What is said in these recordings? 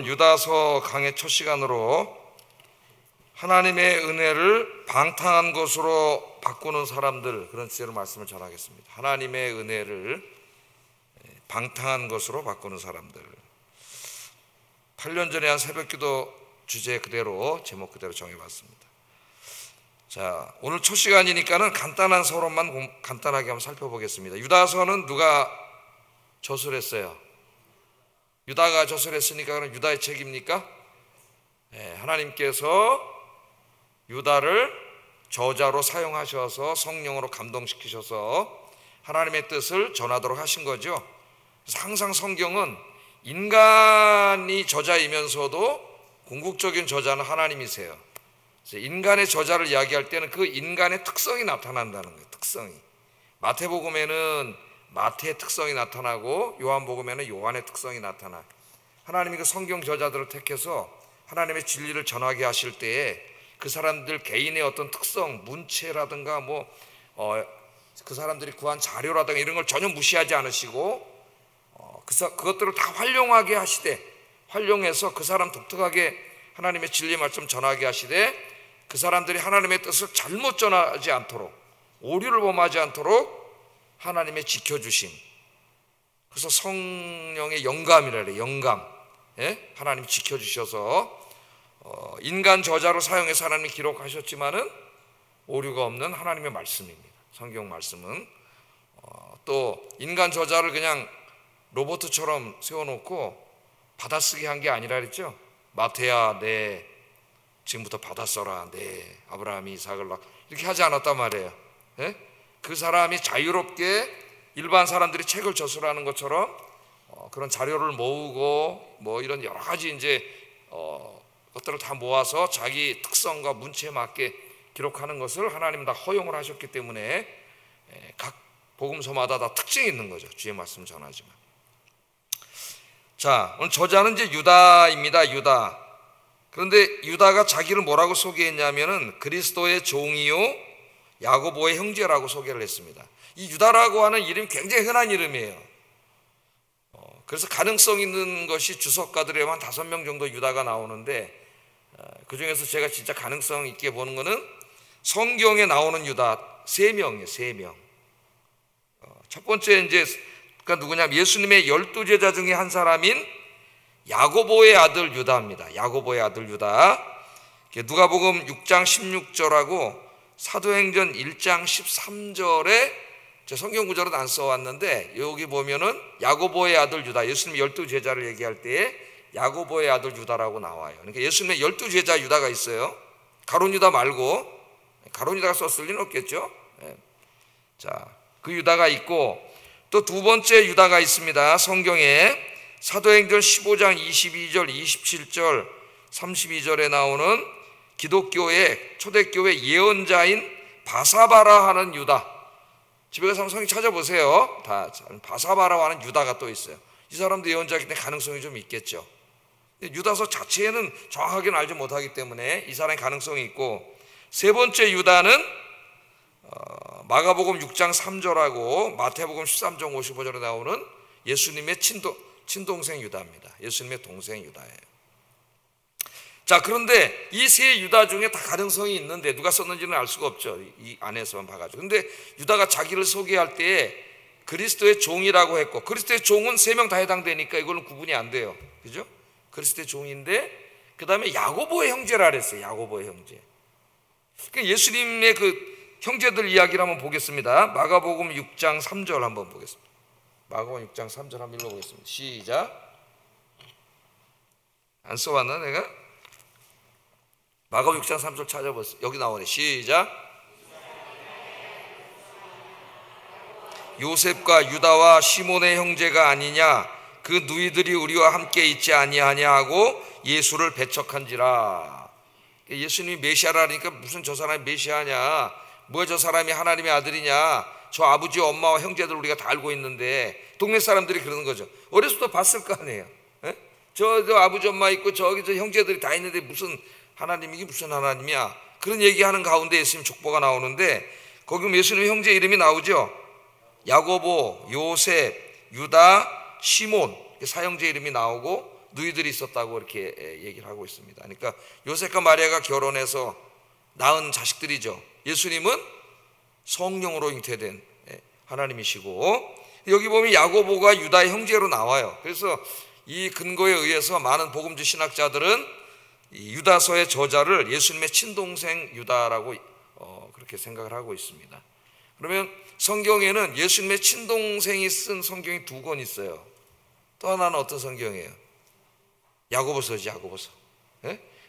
오늘은 유다서 강의 첫 시간으로 하나님의 은혜를 방탕한 것으로 바꾸는 사람들, 그런 주제로 말씀을 전하겠습니다. 하나님의 은혜를 방탕한 것으로 바꾸는 사람들. 8년 전에 한 새벽기도 주제 그대로, 제목 그대로 정해봤습니다. 자, 오늘 첫 시간이니까는 간단한 서론만 간단하게 한번 살펴보겠습니다. 유다서는 누가 저술했어요? 유다가 저술했으니까 그럼 유다의 책입니까? 네, 하나님께서 유다를 저자로 사용하셔서 성령으로 감동시키셔서 하나님의 뜻을 전하도록 하신 거죠. 그래서 항상 성경은 인간이 저자이면서도 궁극적인 저자는 하나님이세요. 그래서 인간의 저자를 이야기할 때는 그 인간의 특성이 나타난다는 거예요. 특성이. 마태복음에는 마태의 특성이 나타나고 요한복음에는 요한의 특성이 나타나. 하나님이 그 성경 저자들을 택해서 하나님의 진리를 전하게 하실 때에 그 사람들 개인의 어떤 특성, 문체라든가 그 사람들이 구한 자료라든가 이런 걸 전혀 무시하지 않으시고 그것들을 다 활용하게 하시되, 활용해서 그 사람 독특하게 하나님의 진리 말씀 전하게 하시되, 그 사람들이 하나님의 뜻을 잘못 전하지 않도록, 오류를 범하지 않도록 하나님의 지켜주심. 그래서 성령의 영감이라 그래요. 영감. 예? 하나님 지켜주셔서 인간 저자로 사용해서 하나님이 기록하셨지만은 오류가 없는 하나님의 말씀입니다. 성경 말씀은 또 인간 저자를 그냥 로봇처럼 세워놓고 받아쓰기 한 게 아니라 그랬죠. 마태야, 네 지금부터 받아 써라. 네 아브라함이 이삭을 낳, 이렇게 하지 않았단 말이에요. 예? 그 사람이 자유롭게 일반 사람들이 책을 저술하는 것처럼 그런 자료를 모으고 이런 여러 가지 이제 것들을 다 모아서 자기 특성과 문체에 맞게 기록하는 것을 하나님 다 허용을 하셨기 때문에 각 복음서마다 다 특징이 있는 거죠. 주의 말씀 전하지만. 자, 오늘 저자는 이제 유다입니다. 유다. 그런데 유다가 자기를 뭐라고 소개했냐면은 그리스도의 종이요 야고보의 형제라고 소개를 했습니다. 이 유다라고 하는 이름이 굉장히 흔한 이름이에요. 그래서 가능성 있는 것이 주석가들에 한 5명 정도 유다가 나오는데, 그 중에서 제가 진짜 가능성 있게 보는 거는 성경에 나오는 유다 3명이에요. 3명. 첫 번째 이제 그러니까 누구냐면 예수님의 12제자 중에 한 사람인 야고보의 아들 유다입니다. 야고보의 아들 유다. 누가복음 6장 16절하고 사도행전 1장 13절에 제 성경 구절은 안 써왔는데, 여기 보면은 야고보의 아들 유다, 예수님 12제자를 얘기할 때에 야고보의 아들 유다라고 나와요. 그러니까 예수님의 12제자 유다가 있어요. 가룟 유다 말고, 가룟 유다가 썼을 리는 없겠죠. 자, 그 유다가 있고 또 두 번째 유다가 있습니다. 성경에 사도행전 15장 22절, 27절, 32절에 나오는 기독교의 초대교회 예언자인 바사바라 하는 유다. 집에 가서 한번 성경 찾아보세요. 다 바사바라 하는 유다가 또 있어요. 이 사람도 예언자이기 때문에 가능성이 좀 있겠죠. 유다서 자체에는 정확하게는 알지 못하기 때문에 이 사람의 가능성이 있고, 세 번째 유다는 마가복음 6장 3절하고 마태복음 13장 55절에 나오는 예수님의 친동생 유다입니다. 예수님의 동생 유다예요. 자, 그런데 이 세 유다 중에 다 가능성이 있는데 누가 썼는지는 알 수가 없죠. 이 안에서만 봐가지고. 근데 유다가 자기를 소개할 때에 그리스도의 종이라고 했고, 그리스도의 종은 3명 다 해당되니까 이걸로 구분이 안 돼요. 그죠? 그리스도의 종인데, 그 다음에 야고보의 형제라 그랬어요. 야고보의 형제. 그러니까 예수님의 그 형제들 이야기를 한번 보겠습니다. 마가복음 6장 3절 한번 보겠습니다. 마가복음 6장 3절 한번 읽어보겠습니다. 시작. 안 써왔나 내가? 마가복음 6장 3절 찾아보세요. 여기 나오네. 시작. 요셉과 유다와 시몬의 형제가 아니냐, 그 누이들이 우리와 함께 있지 아니하냐 하고 예수를 배척한지라. 예수님이 메시아라니까 무슨 저 사람이 메시아냐, 뭐야 저 사람이 하나님의 아들이냐, 저 아버지 엄마와 형제들 우리가 다 알고 있는데, 동네 사람들이 그러는 거죠. 어렸을 때 봤을 거 아니에요. 저 아버지 엄마 있고 저기 저 형제들이 다 있는데 무슨 하나님이기 무슨 하나님이야, 그런 얘기하는 가운데 예수님 족보가 나오는데, 거기 예수님의 형제 이름이 나오죠. 야고보, 요셉, 유다, 시몬, 사형제 이름이 나오고 누이들이 있었다고 이렇게 얘기를 하고 있습니다. 그러니까 요셉과 마리아가 결혼해서 낳은 자식들이죠. 예수님은 성령으로 잉태된 하나님이시고, 여기 보면 야고보가 유다의 형제로 나와요. 그래서 이 근거에 의해서 많은 복음주 신학자들은 이 유다서의 저자를 예수님의 친동생 유다라고 그렇게 생각을 하고 있습니다. 그러면 성경에는 예수님의 친동생이 쓴 성경이 2권 있어요. 또 하나는 어떤 성경이에요? 야고보서지, 야고보서.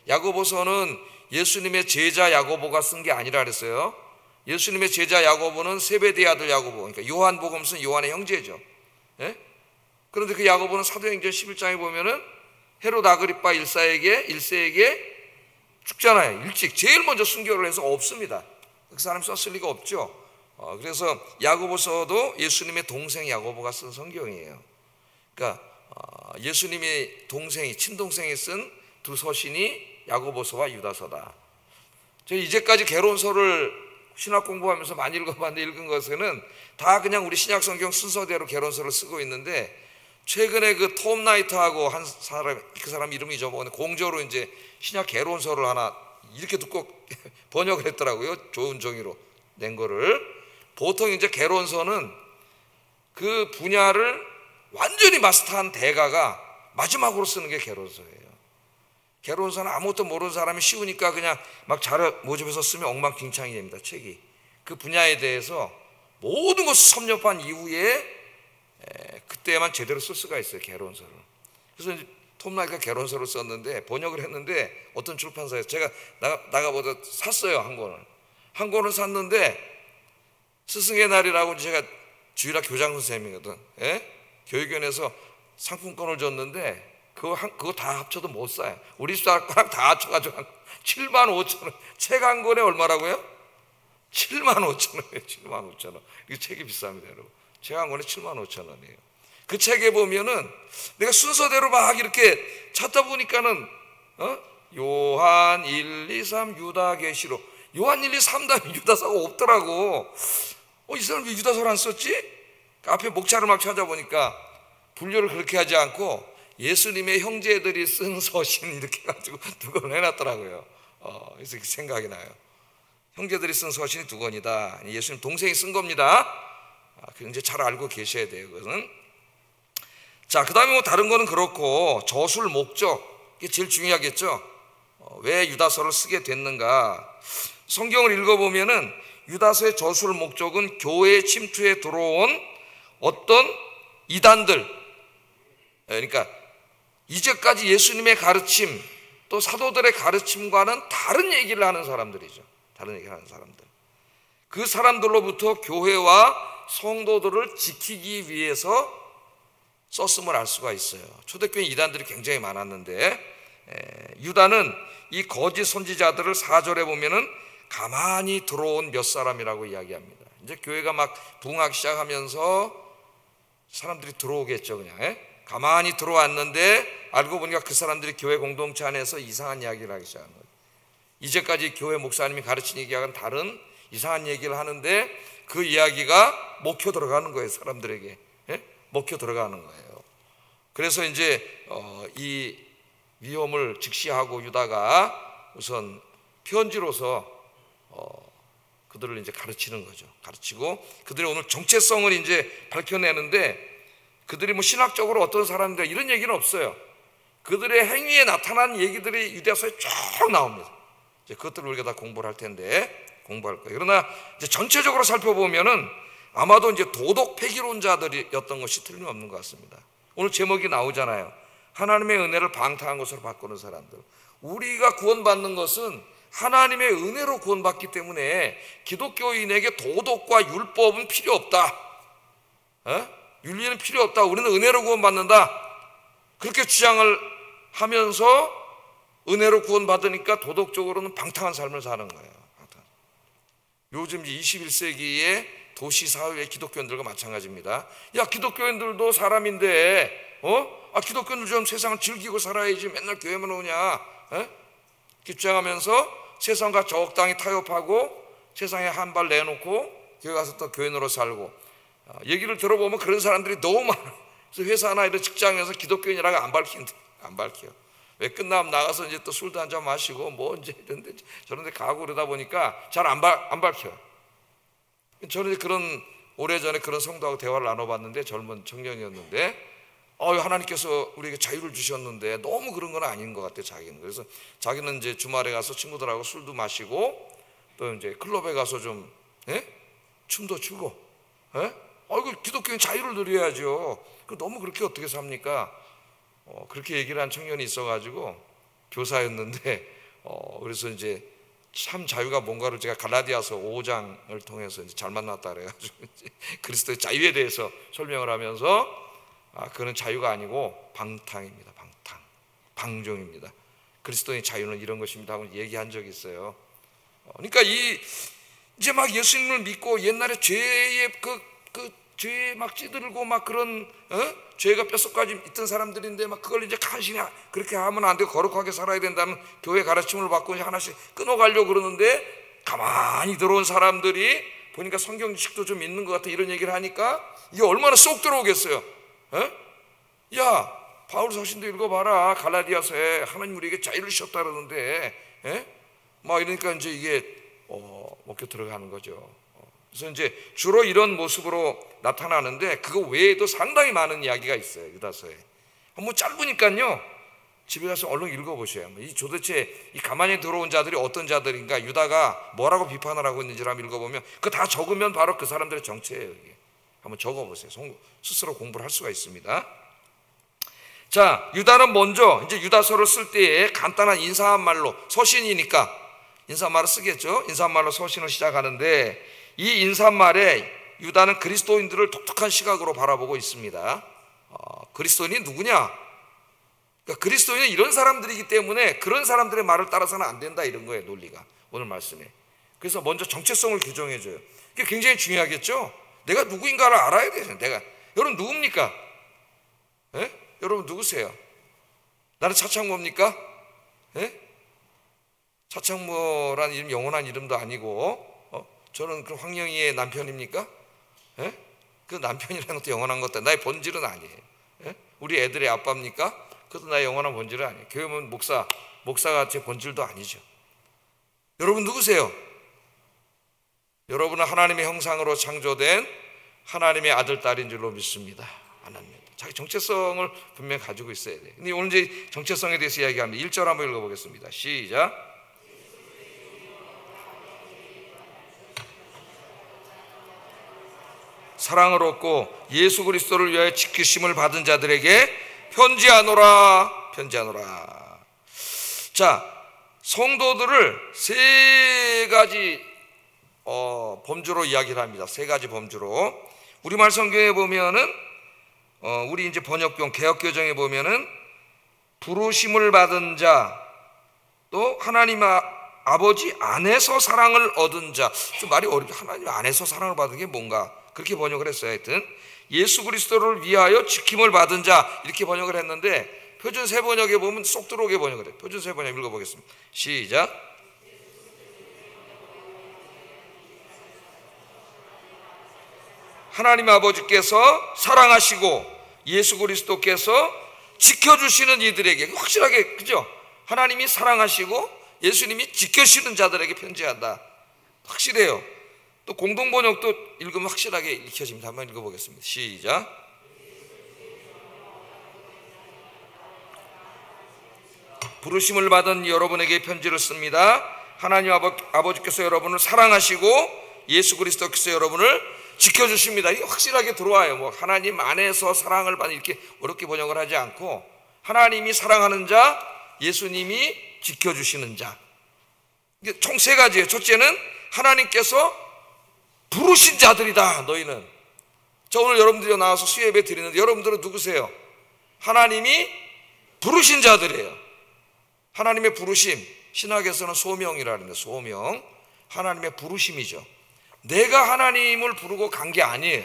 야고보서는 예수님의 제자 야고보가 쓴 게 아니라 그랬어요. 예수님의 제자 야고보는 세베대의 아들 야고보, 그러니까 요한복음 쓴 요한의 형제죠. 그런데 그 야고보는 사도행전 11장에 보면은 헤롯 아그리파 1세에게 죽잖아요. 일찍 제일 먼저 순교를 해서 없습니다. 그 사람 썼을 리가 없죠. 그래서 야고보서도 예수님의 동생 야고보가 쓴 성경이에요. 그러니까 예수님의 동생이, 친동생이 쓴 2 서신이 야고보서와 유다서다. 저희 이제까지 개론서를 신학 공부하면서 많이 읽어봤는데 읽은 것에는 다 그냥 우리 신약 성경 순서대로 개론서를 쓰고 있는데, 최근에 그 톰 나이트하고 한 사람, 그 사람 이름이 잊어먹었는데 공저로 이제 신약 개론서를 하나 이렇게 두꺼 번역을 했더라고요. 좋은 종이로 낸 거를. 보통 이제 개론서는 그 분야를 완전히 마스터한 대가가 마지막으로 쓰는 게 개론서예요. 개론서는 아무것도 모르는 사람이 쉬우니까 그냥 막 자료 모집해서 쓰면 엉망진창이 됩니다. 책이 그 분야에 대해서 모든 것을 섭렵한 이후에 그때만 제대로 쓸 수가 있어요, 개론서를. 그래서 이제 톰 나이트가 개론서를 썼는데, 번역을 했는데 어떤 출판사에서 제가 나가보다 샀어요. 한 권을 샀는데, 스승의 날이라고 제가 주일학 교장 선생님이거든. 교육원에서 상품권을 줬는데 그거 다 합쳐도 못 사요. 우리 집 거랑 다 합쳐가지고 75,000원. 책 한 권에 얼마라고요? 75,000원이에요. 75,000원. 이 책이 비쌉니다, 여러분. 책 한 권에 75,000원이에요. 그 책에 보면은 내가 순서대로 막 이렇게 찾다 보니까는 요한 1, 2, 3 유다계시록, 요한 1, 2, 3 다음에 유다서가 없더라고. 이 사람 왜 유다서를 안 썼지? 앞에 목차를 막 찾아보니까 분류를 그렇게 하지 않고 예수님의 형제들이 쓴 서신 이렇게 해가지고 2권을 해놨더라고요. 그래서 생각이 나요. 형제들이 쓴 서신이 2권이다. 예수님 동생이 쓴 겁니다. 이제 잘 알고 계셔야 돼요, 그것은. 자, 그 다음에 뭐 다른 거는 그렇고, 저술 목적, 이게 제일 중요하겠죠. 왜 유다서를 쓰게 됐는가? 성경을 읽어보면은 유다서의 저술 목적은 교회에 침투해 들어온 어떤 이단들, 그러니까 이제까지 예수님의 가르침 또 사도들의 가르침과는 다른 얘기를 하는 사람들이죠. 다른 얘기를 하는 사람들. 그 사람들로부터 교회와 성도들을 지키기 위해서 썼음을 알 수가 있어요. 초대교회 이단들이 굉장히 많았는데, 유다는 이 거짓 선지자들을 4절에 보면은 가만히 들어온 몇 사람이라고 이야기합니다. 이제 교회가 막 부흥하기 시작하면서 사람들이 들어오겠죠. 그냥 가만히 들어왔는데 알고 보니까 그 사람들이 교회 공동체 안에서 이상한 이야기를 하기 시작하는 거예요. 이제까지 교회 목사님이 가르친 얘기와는 다른 이상한 얘기를 하는데 그 이야기가 먹혀 들어가는 거예요. 사람들에게 먹혀 들어가는 거예요. 그래서 이제 이 위험을 직시하고 유다가 우선 편지로서 그들을 이제 가르치는 거죠. 가르치고 그들의 오늘 정체성을 이제 밝혀내는데, 그들이 뭐 신학적으로 어떤 사람인가 이런 얘기는 없어요. 그들의 행위에 나타난 얘기들이 유대서에 쭉 나옵니다. 이제 그것들을 우리가 다 공부를 할 텐데 공부할 거예요. 그러나 이제 전체적으로 살펴보면은 아마도 이제 도덕 폐기론자들이었던 것이 틀림없는 것 같습니다. 오늘 제목이 나오잖아요. 하나님의 은혜를 방탕한 것으로 바꾸는 사람들. 우리가 구원받는 것은 하나님의 은혜로 구원받기 때문에 기독교인에게 도덕과 율법은 필요 없다. 윤리는 필요 없다. 우리는 은혜로 구원받는다. 그렇게 주장을 하면서 은혜로 구원받으니까 도덕적으로는 방탕한 삶을 사는 거예요. 요즘 21세기의 도시 사회의 기독교인들과 마찬가지입니다. 야, 기독교인들도 사람인데 기독교인들 좀 세상을 즐기고 살아야지 맨날 교회만 오냐, 이렇게 주장하면서 세상과 적당히 타협하고 세상에 한 발 내놓고 교회 가서 또 교인으로 살고, 얘기를 들어보면 그런 사람들이 너무 많아요. 그래서 회사나 이런 직장에서 기독교인이라고 안 밝힌다. 안 밝혀. 왜 끝나면 나가서 이제 또 술도 한잔 마시고 뭐 이제 이런데 저런데 가고 그러다 보니까 잘 안 밝혀. 저는 그런 오래전에 그런 성도하고 대화를 나눠봤는데 젊은 청년이었는데 하나님께서 우리에게 자유를 주셨는데 너무 그런 건 아닌 것 같아요, 자기는. 그래서 자기는 이제 주말에 가서 친구들하고 술도 마시고 또 이제 클럽에 가서 좀 춤도 추고 기독교인 자유를 누려야죠. 너무 그렇게 어떻게 삽니까? 그렇게 얘기를 한 청년이 있어가지고 교사였는데 그래서 이제 참 자유가 뭔가를 제가 갈라디아서 5장을 통해서 이제 잘 만났다 그래가지고 이제 그리스도의 자유에 대해서 설명을 하면서 그는 자유가 아니고 방탕입니다. 방종입니다. 그리스도의 자유는 이런 것입니다 하고 얘기한 적이 있어요. 그러니까 이제 막 예수님을 믿고 옛날에 죄에 죄에 막 찌들고 막 그런 죄가 뼛속까지 있던 사람들인데 막 그걸 이제 간신히 그렇게 하면 안 되고 거룩하게 살아야 된다는 교회 가르침을 받고 이제 하나씩 끊어가려고 그러는데 가만히 들어온 사람들이 보니까 성경 지식도 좀 있는 것 같아 이런 얘기를 하니까 이게 얼마나 쏙 들어오겠어요. 야, 바울 서신도 읽어봐라. 갈라디아서에 하나님 우리에게 자유를 주셨다 그러는데 막 이러니까 이제 이게 먹혀 들어가는 거죠. 그래서 이제 주로 이런 모습으로 나타나는데 그거 외에도 상당히 많은 이야기가 있어요. 유다서에. 뭐 짧으니까요. 집에 가서 얼른 읽어보셔요. 이 도대체 이 가만히 들어온 자들이 어떤 자들인가, 유다가 뭐라고 비판을 하고 있는지를 한번 읽어보면 그거 다 적으면 바로 그 사람들의 정체예요. 이게. 한번 적어보세요. 스스로 공부를 할 수가 있습니다. 자, 유다는 먼저 이제 유다서를 쓸 때에 간단한 인사한 말로, 서신이니까 인사말을 쓰겠죠. 인사말로 서신을 시작하는데 이 인사말에 유다는 그리스도인들을 독특한 시각으로 바라보고 있습니다. 그리스도인이 누구냐? 그러니까 그리스도인은 이런 사람들이기 때문에 그런 사람들의 말을 따라서는 안 된다 이런 거예요, 논리가 오늘 말씀에. 그래서 먼저 정체성을 규정해줘요. 이게 굉장히 중요하겠죠. 내가 누구인가를 알아야 되죠. 여러분 누굽니까? 여러분 누구세요? 나는 차창모입니까? 차창모라는 이름 영원한 이름도 아니고 저는 그 황영희의 남편입니까? 그 남편이라는 것도 영원한 것도 나의 본질은 아니에요. 우리 애들의 아빠입니까? 그것도 나의 영원한 본질은 아니에요. 교회면 목사가 제 본질도 아니죠. 여러분 누구세요? 여러분은 하나님의 형상으로 창조된 하나님의 아들, 딸인 줄로 믿습니다. 하나님. 자기 정체성을 분명히 가지고 있어야 돼요. 근데 오늘 이제 정체성에 대해서 이야기합니다. 1절 한번 읽어보겠습니다. 시작. 사랑을 얻고 예수 그리스도를 위하여 지키심을 받은 자들에게 편지하노라. 자, 성도들을 세 가지 범주로 이야기를 합니다. 세 가지 범주로. 우리말 성경에 보면은 우리 이제 번역본 개역교정에 보면은 부르심을 받은 자, 또 하나님 아버지 안에서 사랑을 얻은 자. 좀 말이 어렵죠. 하나님 안에서 사랑을 받은 게 뭔가 그렇게 번역을 했어요. 하여튼 예수 그리스도를 위하여 지킴을 받은 자 이렇게 번역을 했는데 표준 세 번역에 보면 쏙 들어오게 번역을 해요. 표준 세 번역 읽어보겠습니다. 시작. 하나님 아버지께서 사랑하시고 예수 그리스도께서 지켜주시는 이들에게, 확실하게 그죠? 하나님이 사랑하시고 예수님이 지켜주시는 자들에게 편지한다. 확실해요. 또 공동번역도 읽으면 확실하게 읽혀집니다. 한번 읽어보겠습니다. 시작. 부르심을 받은 여러분에게 편지를 씁니다. 하나님 아버지께서 여러분을 사랑하시고 예수 그리스도께서 여러분을 지켜주십니다. 이게 확실하게 들어와요. 뭐 하나님 안에서 사랑을 받는, 이렇게 어렵게 번역을 하지 않고 하나님이 사랑하는 자, 예수님이 지켜주시는 자. 이게 총 세 가지예요. 첫째는 하나님께서 부르신 자들이다. 너희는. 자, 오늘 여러분들이 나와서 수예배 드리는데 여러분들은 누구세요? 하나님이 부르신 자들이에요. 하나님의 부르심, 신학에서는 소명이라 합니다. 소명. 하나님의 부르심이죠. 내가 하나님을 부르고 간 게 아니에요.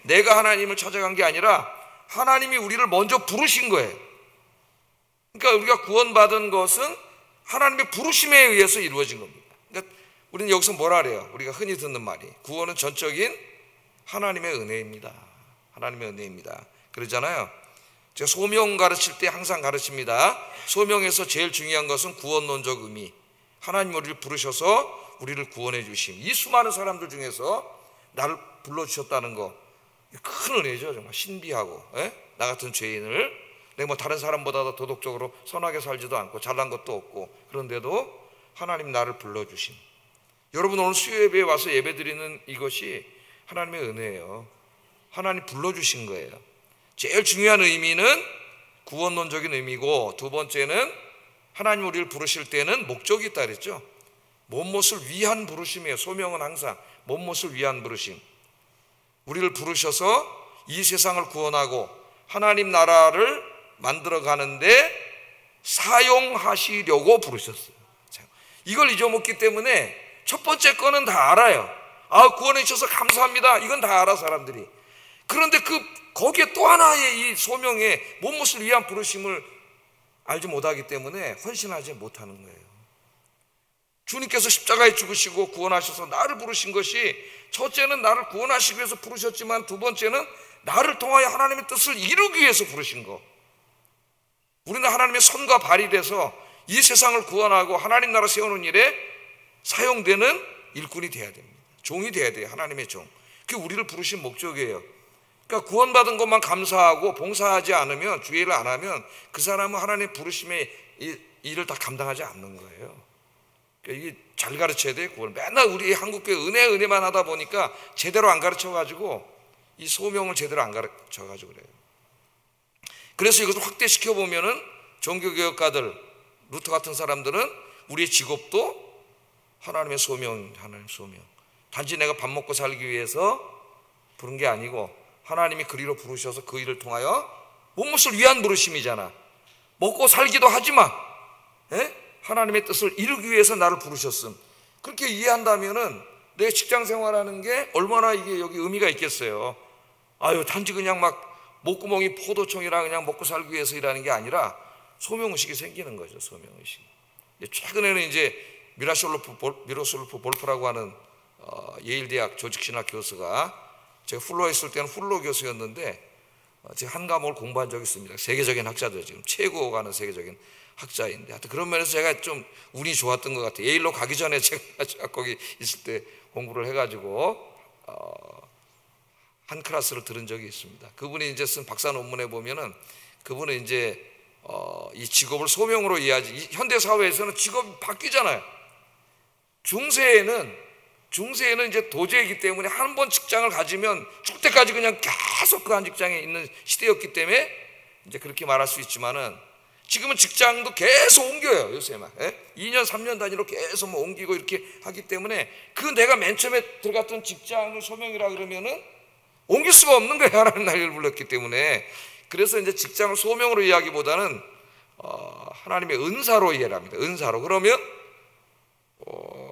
내가 하나님을 찾아간 게 아니라 하나님이 우리를 먼저 부르신 거예요. 그러니까 우리가 구원받은 것은 하나님의 부르심에 의해서 이루어진 겁니다. 그러니까 우리는 여기서 뭐라 그래요? 우리가 흔히 듣는 말이 구원은 전적인 하나님의 은혜입니다. 하나님의 은혜입니다. 그러잖아요. 제가 소명 가르칠 때 항상 가르칩니다. 소명에서 제일 중요한 것은 구원론적 의미, 하나님 우리를 부르셔서 우리를 구원해 주심. 이 수많은 사람들 중에서 나를 불러주셨다는 거 큰 은혜죠. 정말 신비하고, 나 같은 죄인을 내가 뭐 다른 사람보다 도덕적으로 선하게 살지도 않고 잘난 것도 없고, 그런데도 하나님 나를 불러주심. 여러분 오늘 수요 예배에 와서 예배 드리는 이것이 하나님의 은혜예요. 하나님 불러주신 거예요. 제일 중요한 의미는 구원론적인 의미고, 두 번째는 하나님 우리를 부르실 때는 목적이 있다 그랬죠. 무엇을 위한 부르심이에요. 소명은 항상 무엇을 위한 부르심. 우리를 부르셔서 이 세상을 구원하고 하나님 나라를 만들어 가는데 사용하시려고 부르셨어요. 이걸 잊어먹기 때문에 첫 번째 거는 다 알아요. 구원해 주셔서 감사합니다. 이건 다 알아 사람들이. 그런데 거기에 또 하나의 이 소명의 무엇을 위한 부르심을 알지 못하기 때문에 헌신하지 못하는 거예요. 주님께서 십자가에 죽으시고 구원하셔서 나를 부르신 것이, 첫째는 나를 구원하시기 위해서 부르셨지만 두 번째는 나를 통하여 하나님의 뜻을 이루기 위해서 부르신 거. 우리는 하나님의 손과 발이 돼서 이 세상을 구원하고 하나님 나라 세우는 일에 사용되는 일꾼이 돼야 됩니다. 종이 돼야 돼요. 하나님의 종. 그게 우리를 부르신 목적이에요. 그러니까 구원받은 것만 감사하고 봉사하지 않으면, 주의를 안 하면 그 사람은 하나님의 부르심의 일을 다 감당하지 않는 거예요. 그러니까 이게 잘 가르쳐야 돼요. 그걸 맨날 우리 한국교회 은혜만 하다 보니까 제대로 안 가르쳐가지고, 이 소명을 제대로 안 가르쳐가지고 그래요. 그래서 이것을 확대시켜 보면은 종교개혁가들, 루터 같은 사람들은 우리의 직업도 하나님의 소명, 하나님의 소명. 단지 내가 밥 먹고 살기 위해서 부른 게 아니고 하나님이 그리로 부르셔서 그 일을 통하여 무엇을 위한 부르심이잖아. 먹고 살기도 하지만 하나님의 뜻을 이루기 위해서 나를 부르셨음. 그렇게 이해한다면은 내 직장 생활하는 게 얼마나 이게 여기 의미가 있겠어요. 단지 그냥 막 목구멍이 포도청이라 그냥 먹고 살기 위해서 일하는 게 아니라 소명의식이 생기는 거죠. 소명의식. 최근에는 이제 미로솔프 볼프라고 하는 예일대학 조직신학 교수가, 제가 훌로에 있을 때는 훌로 교수였는데 제가 한 과목을 공부한 적이 있습니다. 세계적인 학자들, 지금 최고 가는 세계적인 학자인데, 하여튼 그런 면에서 제가 좀 운이 좋았던 것 같아요. 예일로 가기 전에 제가 거기 있을 때 공부를 해가지고 한 클래스를 들은 적이 있습니다. 그분이 이제 쓴 박사 논문에 보면은, 그분은 이제 이 직업을 소명으로 이해하지, 현대 사회에서는 직업이 바뀌잖아요. 중세에는 이제 도제이기 때문에 한 번 직장을 가지면 죽을 때까지 그냥 계속 그 한 직장에 있는 시대였기 때문에 이제 그렇게 말할 수 있지만은, 지금은 직장도 계속 옮겨요. 요새 막 2년 3년 단위로 계속 뭐 옮기고 이렇게 하기 때문에, 내가 맨 처음에 들어갔던 직장을 소명이라 그러면은 옮길 수가 없는 거예요. 하나님 나를 불렀기 때문에. 그래서 이제 직장을 소명으로 이해하기보다는 하나님의 은사로 이해를 합니다. 은사로. 그러면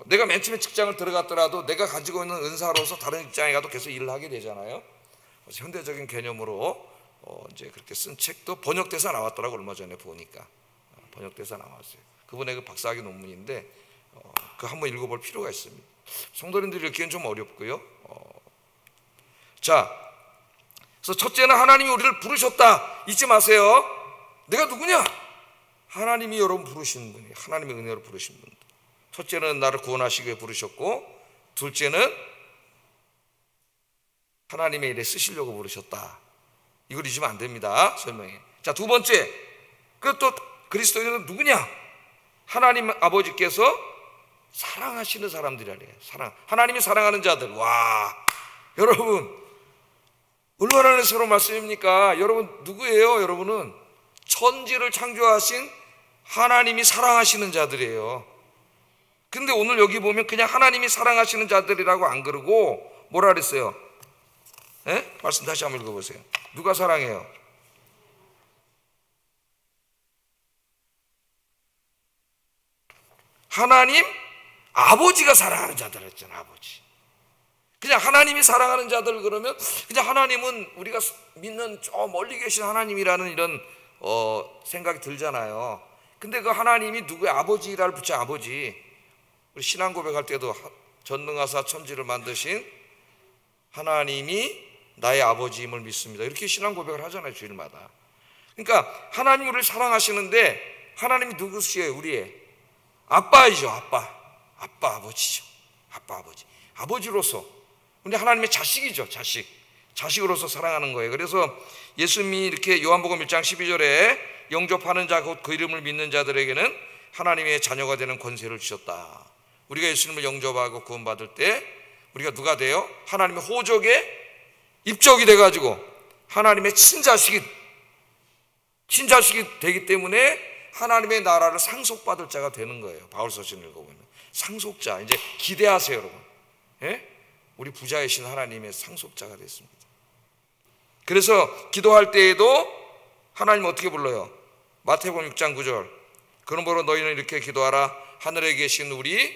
내가 맨 처음에 직장을 들어갔더라도 내가 가지고 있는 은사로서 다른 직장에 가도 계속 일을 하게 되잖아요. 그래서 현대적인 개념으로 이제 그렇게 쓴 책도 번역돼서 나왔더라고. 얼마 전에 보니까 번역돼서 나왔어요. 그분의 그 박사학위 논문인데 그 한번 읽어볼 필요가 있습니다. 성도님들이 읽기엔 좀 어렵고요. 자, 그래서 첫째는 하나님이 우리를 부르셨다. 잊지 마세요. 내가 누구냐? 하나님이 여러분 부르신 분이에요. 하나님의 은혜로 부르신 분들. 첫째는 나를 구원하시기 위해 부르셨고, 둘째는 하나님의 일에 쓰시려고 부르셨다. 이걸 잊으면 안 됩니다. 설명해. 자, 두 번째, 또 그리스도인은 누구냐? 하나님 아버지께서 사랑하시는 사람들이래요. 하나님이 사랑하는 자들. 와, 여러분 얼마나 은혜스러운 말씀입니까? 여러분 누구예요? 여러분은 천지를 창조하신 하나님이 사랑하시는 자들이에요. 근데 오늘 여기 보면 그냥 하나님이 사랑하시는 자들이라고 안 그러고 뭐라 그랬어요? 말씀 다시 한번 읽어보세요. 누가 사랑해요? 하나님 아버지가 사랑하는 자들 했잖아요. 아버지. 그냥 하나님이 사랑하는 자들 그러면 그냥 하나님은 우리가 믿는 저 멀리 계신 하나님이라는 이런 생각이 들잖아요. 근데 그 하나님이 누구의 아버지라를 붙여. 아버지. 우리 신앙 고백할 때도 전능하사 천지를 만드신 하나님이 나의 아버지임을 믿습니다. 이렇게 신앙 고백을 하잖아요. 주일마다. 그러니까 하나님 우리를 사랑하시는데 하나님이 누구시에요? 우리의 아빠이죠. 아빠 아버지죠. 아빠 아버지, 아버지로서. 근데 하나님의 자식이죠. 자식으로서 사랑하는 거예요. 그래서 예수님이 이렇게 요한복음 1장 12절에 영접하는 자 곧 그 이름을 믿는 자들에게는 하나님의 자녀가 되는 권세를 주셨다. 우리가 예수님을 영접하고 구원받을 때 우리가 누가 돼요? 하나님의 호적에 입적이 돼가지고 하나님의 친자식이 되기 때문에 하나님의 나라를 상속받을 자가 되는 거예요. 바울서신 읽어보면 상속자. 이제 기대하세요, 여러분. 예? 우리 부자이신 하나님의 상속자가 됐습니다. 그래서 기도할 때에도 하나님 어떻게 불러요? 마태복음 6장 9절. 그러므로 너희는 이렇게 기도하라. 하늘에 계신 우리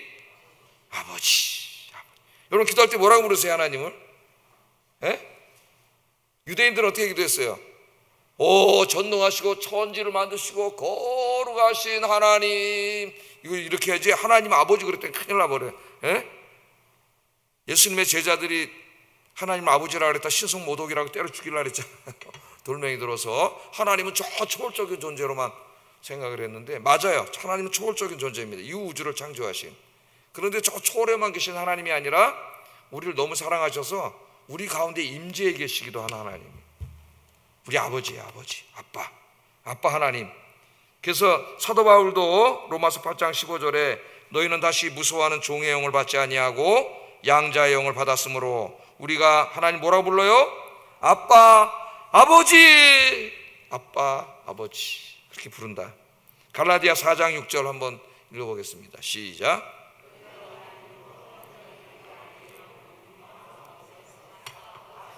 아버지. 여러분 기도할 때 뭐라고 부르세요, 하나님을? 예? 유대인들은 어떻게 기도했어요? 오, 전능하시고 천지를 만드시고 거룩하신 하나님. 이거 이렇게 해야지. 하나님 아버지 그랬더니 큰일 나버려요. 예? 예수님의 제자들이 하나님 아버지라 그랬다 신성 모독이라고 때려 죽이려고 그랬잖아요. 돌멩이 들어서. 하나님은 저 초월적인 존재로만 생각을 했는데 맞아요. 하나님은 초월적인 존재입니다. 이 우주를 창조하신. 그런데 저 초월에만 계신 하나님이 아니라 우리를 너무 사랑하셔서 우리 가운데 임재해 계시기도 하는 하나님. 우리 아버지예요. 아버지, 아빠 하나님. 그래서 사도 바울도 로마서 8장 15절에 너희는 다시 무서워하는 종의 영을 받지 아니하고 양자의 영을 받았으므로 우리가 하나님 뭐라고 불러요? 아빠, 아버지. 아빠, 아버지 그렇게 부른다. 갈라디아 4장 6절 한번 읽어보겠습니다. 시작.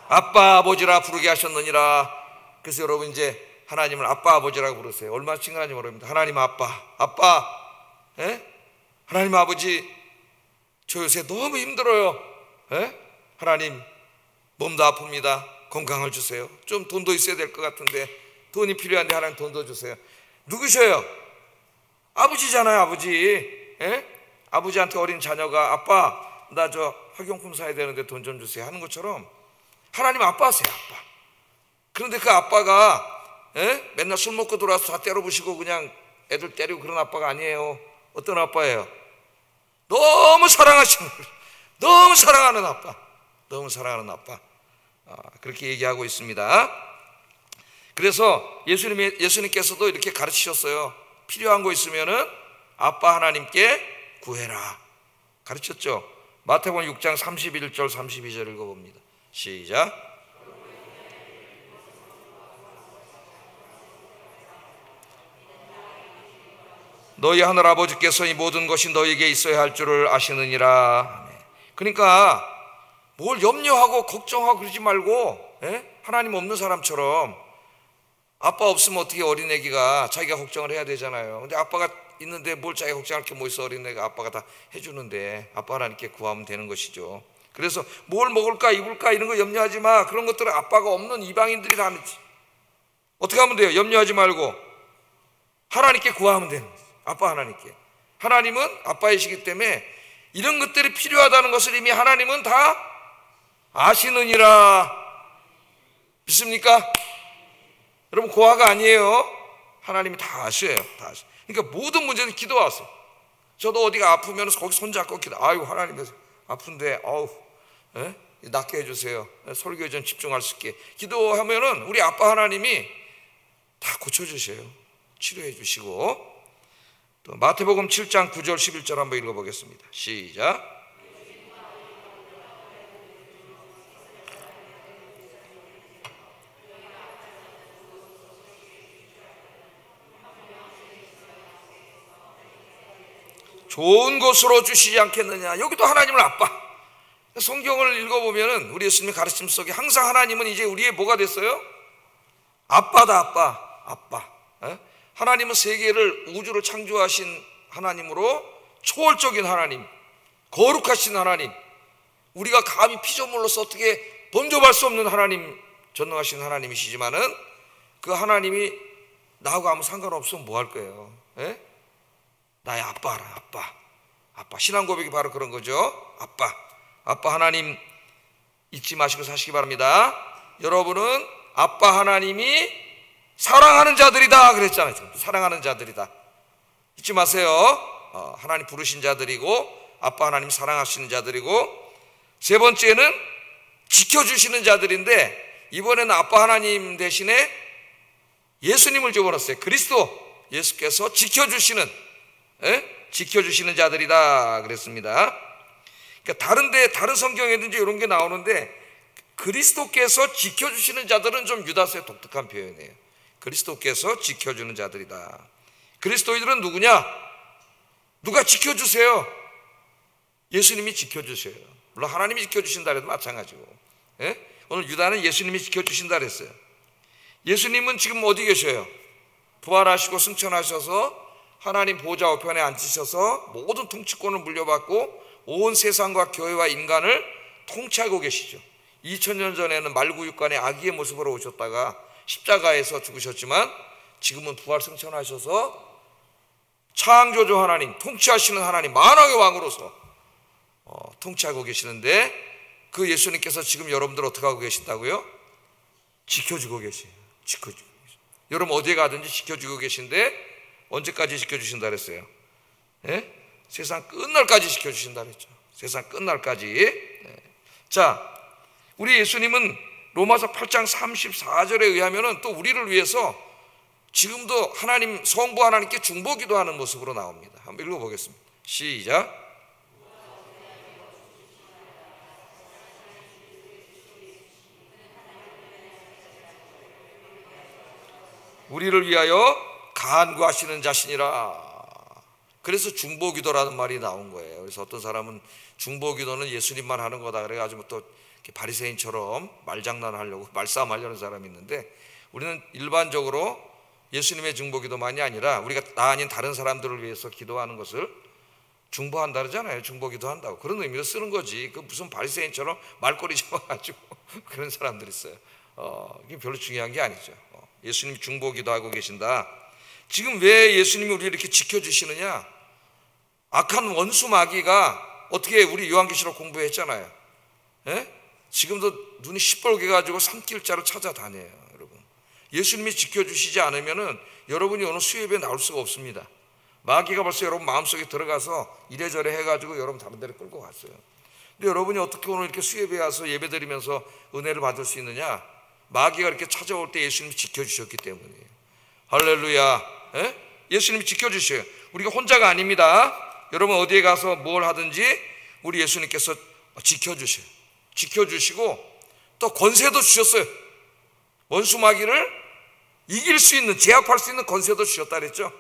아빠 아버지라 부르게 하셨느니라. 그래서 여러분 이제 하나님을 아빠 아버지라고 부르세요. 얼마나 친근한지 모릅니다. 하나님 아빠, 예? 하나님 아버지, 저 요새 너무 힘들어요. 예? 하나님 몸도 아픕니다. 건강을 주세요. 좀 돈도 있어야 될 것 같은데 돈이 필요한데 하나님 돈도 주세요. 누구셔요? 아버지잖아요. 아버지. 예? 아버지한테 어린 자녀가 아빠 나 저 학용품 사야 되는데 돈 좀 주세요 하는 것처럼 하나님 아빠세요. 아빠. 그런데 그 아빠가 맨날 술 먹고 들어와서 다 때려부시고 그냥 애들 때리고 그런 아빠가 아니에요. 어떤 아빠예요? 너무 사랑하시는, 너무 사랑하는 아빠, 너무 사랑하는 아빠. 그렇게 얘기하고 있습니다. 그래서 예수님께서도 이렇게 가르치셨어요. 필요한 거 있으면은 아빠 하나님께 구해라 가르쳤죠. 마태복음 6장 31절 32절 읽어봅니다. 시작. 너희 하늘 아버지께서 이 모든 것이 너희에게 있어야 할 줄을 아시느니라. 그러니까 뭘 염려하고 걱정하고 그러지 말고 하나님 없는 사람처럼 아빠 없으면 어떻게 어린애기가 자기가 걱정을 해야 되잖아요. 근데 아빠가 있는데 뭘 자기가 걱정할 게 뭐 있어. 어린애가 아빠가 다 해주는데 아빠 하나님께 구하면 되는 것이죠. 그래서 뭘 먹을까 입을까 이런 거 염려하지 마. 그런 것들은 아빠가 없는 이방인들이 다 하는지. 어떻게 하면 돼요? 염려하지 말고 하나님께 구하면 되는 거예요. 아빠 하나님께. 하나님은 아빠이시기 때문에 이런 것들이 필요하다는 것을 이미 하나님은 다 아시느니라. 믿습니까? 여러분 고아가 아니에요. 하나님이 다 아셔요. 다 아셔요. 그러니까 모든 문제는 기도하세요. 저도 어디가 아프면 거기 손잡고 기도. 아이고 하나님 아픈데 낫게 해주세요. 설교에 좀 집중할 수 있게. 기도하면은 우리 아빠 하나님이 다 고쳐주셔요. 치료해 주시고. 또 마태복음 7장 9절 11절 한번 읽어보겠습니다. 시작. 좋은 곳으로 주시지 않겠느냐. 여기도 하나님을 아빠. 성경을 읽어보면 우리 예수님의 가르침 속에 항상 하나님은 이제 우리의 뭐가 됐어요? 아빠다. 아빠. 하나님은 세계를 우주를 창조하신 하나님으로 초월적인 하나님, 거룩하신 하나님, 우리가 감히 피조물로서 어떻게 범접할 수 없는 하나님, 전능하신 하나님이시지만은 그 하나님이 나하고 아무 상관없으면 뭐 할 거예요? 나의 아빠라. 아빠. 신앙 고백이 바로 그런 거죠. 아빠 하나님 잊지 마시고 사시기 바랍니다. 여러분은 아빠 하나님이 사랑하는 자들이다 그랬잖아요. 사랑하는 자들이다. 잊지 마세요. 하나님 부르신 자들이고 아빠 하나님 사랑하시는 자들이고, 세 번째는 지켜주시는 자들인데, 이번에는 아빠 하나님 대신에 예수님을 집어넣었어요. 그리스도 예수께서 지켜주시는 자들이다 그랬습니다. 그러니까 다른 성경에든지 이런 게 나오는데, 그리스도께서 지켜주시는 자들은 좀 유다서의 독특한 표현이에요. 그리스도께서 지켜주는 자들이다. 그리스도인들은 누구냐? 누가 지켜주세요? 예수님이 지켜주세요. 물론 하나님이 지켜주신다 해도 마찬가지고, 오늘 유다는 예수님이 지켜주신다 그랬어요. 예수님은 지금 어디 계셔요? 부활하시고 승천하셔서 하나님 보좌 우편에 앉으셔서 모든 통치권을 물려받고 온 세상과 교회와 인간을 통치하고 계시죠. 2000년 전에는 말구육간의 아기의 모습으로 오셨다가 십자가에서 죽으셨지만, 지금은 부활 승천하셔서 창조주 하나님, 통치하시는 하나님, 만왕의 왕으로서 통치하고 계시는데, 그 예수님께서 지금 여러분들 어떻게 하고 계신다고요? 지켜주고 계세요. 지켜주고 계세요. 여러분 어디에 가든지 지켜주고 계신데, 언제까지 지켜주신다 그랬어요? 세상 끝날까지 지켜주신다 그랬죠. 세상 끝날까지. 자, 우리 예수님은 로마서 8장 34절에 의하면 또 우리를 위해서 지금도 하나님, 성부 하나님께 중보기도하는 모습으로 나옵니다. 한번 읽어보겠습니다. 시작. 우리를 위하여 간구하시는 자신이라. 그래서 중보기도라는 말이 나온 거예요. 그래서 어떤 사람은 중보기도는 예수님만 하는 거다 그래가지고 또 바리새인처럼 말장난하려고 말싸움하려는 사람이 있는데, 우리는 일반적으로 예수님의 중보기도만이 아니라 우리가 나 아닌 다른 사람들을 위해서 기도하는 것을 중보한다 그러잖아요. 중보기도한다고 그런 의미로 쓰는 거지. 그 무슨 바리새인처럼 말꼬리 잡아가지고 그런 사람들이 있어요. 이게 별로 중요한 게 아니죠. 예수님이 중보기도하고 계신다. 지금 왜 예수님이 우리를 이렇게 지켜주시느냐? 악한 원수 마귀가 어떻게, 우리 요한계시록 공부했잖아요. 지금도 눈이 시뻘게 가지고 산길자로 찾아다녀요. 여러분, 예수님이 지켜주시지 않으면은 여러분이 오늘 수협에 나올 수가 없습니다. 마귀가 벌써 여러분 마음속에 들어가서 이래저래 해가지고 여러분 다른 데로 끌고 갔어요. 근데 여러분이 어떻게 오늘 이렇게 수협에 와서 예배드리면서 은혜를 받을 수 있느냐? 마귀가 이렇게 찾아올 때 예수님이 지켜주셨기 때문이에요. 할렐루야. 예수님이 지켜주셔요. 우리가 혼자가 아닙니다. 여러분 어디에 가서 뭘 하든지 우리 예수님께서 지켜주셔요. 지켜주시고 또 권세도 주셨어요. 원수 마귀를 이길 수 있는, 제압할 수 있는 권세도 주셨다 그랬죠.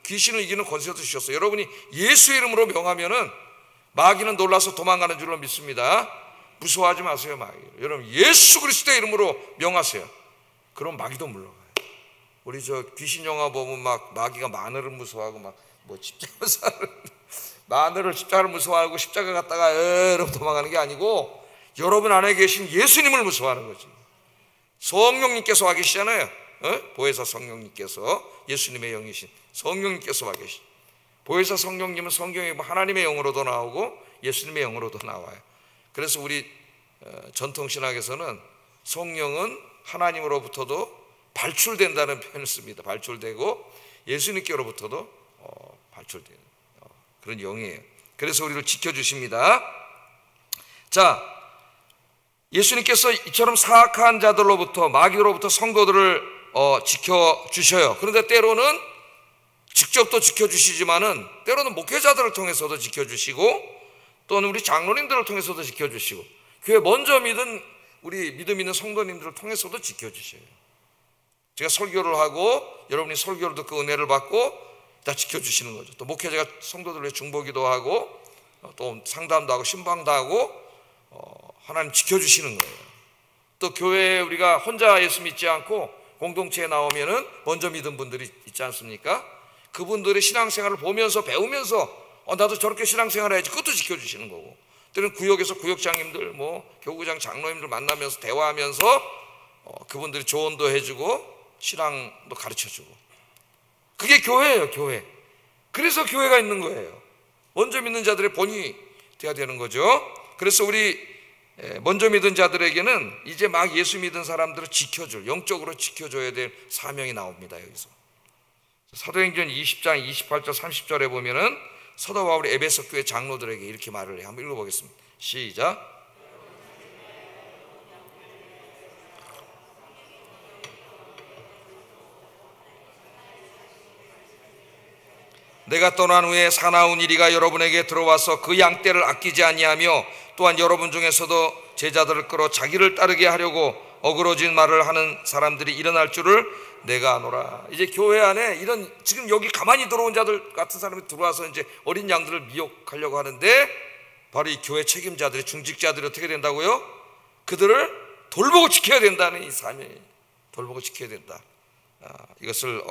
귀신을 이기는 권세도 주셨어요. 여러분이 예수 이름으로 명하면은 마귀는 놀라서 도망가는 줄로 믿습니다. 무서워하지 마세요, 마귀. 여러분 예수 그리스도의 이름으로 명하세요. 그럼 마귀도 물러가요. 우리 저 귀신 영화 보면 막 마귀가 마늘을 무서워하고 막 뭐 마늘을 십자가를 무서워하고 십자가 갔다가 이러고 도망가는 게 아니고, 여러분 안에 계신 예수님을 무서워하는 거지. 성령님께서 와 계시잖아요. 보혜사 성령님께서, 예수님의 영이신 성령님께서 와 계시. 보혜사 성령님은 성경에 하나님의 영으로도 나오고 예수님의 영으로도 나와요. 그래서 우리 전통신학에서는 성령은 하나님으로부터도 발출된다는 표현을 씁니다. 발출되고 예수님께로부터도 발출되는 그런 영이에요. 그래서 우리를 지켜주십니다. 자, 예수님께서 이처럼 사악한 자들로부터, 마귀로부터 성도들을 지켜주셔요. 그런데 때로는 직접 또 지켜주시지만은 때로는 목회자들을 통해서도 지켜주시고, 또는 우리 장로님들을 통해서도 지켜주시고, 교회 먼저 믿은 우리 믿음 있는 성도님들을 통해서도 지켜주셔요. 제가 설교를 하고 여러분이 설교를 듣고 은혜를 받고 다 지켜주시는 거죠. 또 목회자가 성도들을 위해 중보기도 하고 또 상담도 하고 신방도 하고 하나님 지켜주시는 거예요. 또 교회에 우리가 혼자 예수 믿지 않고 공동체에 나오면은 먼저 믿은 분들이 있지 않습니까? 그분들의 신앙생활을 보면서 배우면서 나도 저렇게 신앙생활 해야지, 그것도 지켜주시는 거고, 때로는 구역에서 구역장님들, 교구장 장로님들 만나면서 대화하면서 그분들이 조언도 해주고 신앙도 가르쳐주고, 그게 교회예요. 교회. 그래서 교회가 있는 거예요. 먼저 믿는 자들의 본이 돼야 되는 거죠. 그래서 우리 먼저 믿은 자들에게는 이제 막 예수 믿은 사람들을 지켜줄, 영적으로 지켜줘야 될 사명이 나옵니다. 여기서 사도행전 20장 28절 30절에 보면은 사도 바울이 에베소 교회 장로들에게 이렇게 말을 해요. 한번 읽어보겠습니다. 시작. 내가 떠난 후에 사나운 이리가 여러분에게 들어와서 그 양떼를 아끼지 아니하며 또한 여러분 중에서도 제자들을 끌어 자기를 따르게 하려고 어그러진 말을 하는 사람들이 일어날 줄을 내가 아노라. 이제 교회 안에 이런 지금 여기 가만히 들어온 자들 같은 사람이 들어와서 이제 어린 양들을 미혹하려고 하는데 바로 이 교회 책임자들이, 중직자들이 어떻게 된다고요? 그들을 돌보고 지켜야 된다는 이 사명이, 돌보고 지켜야 된다. 이것을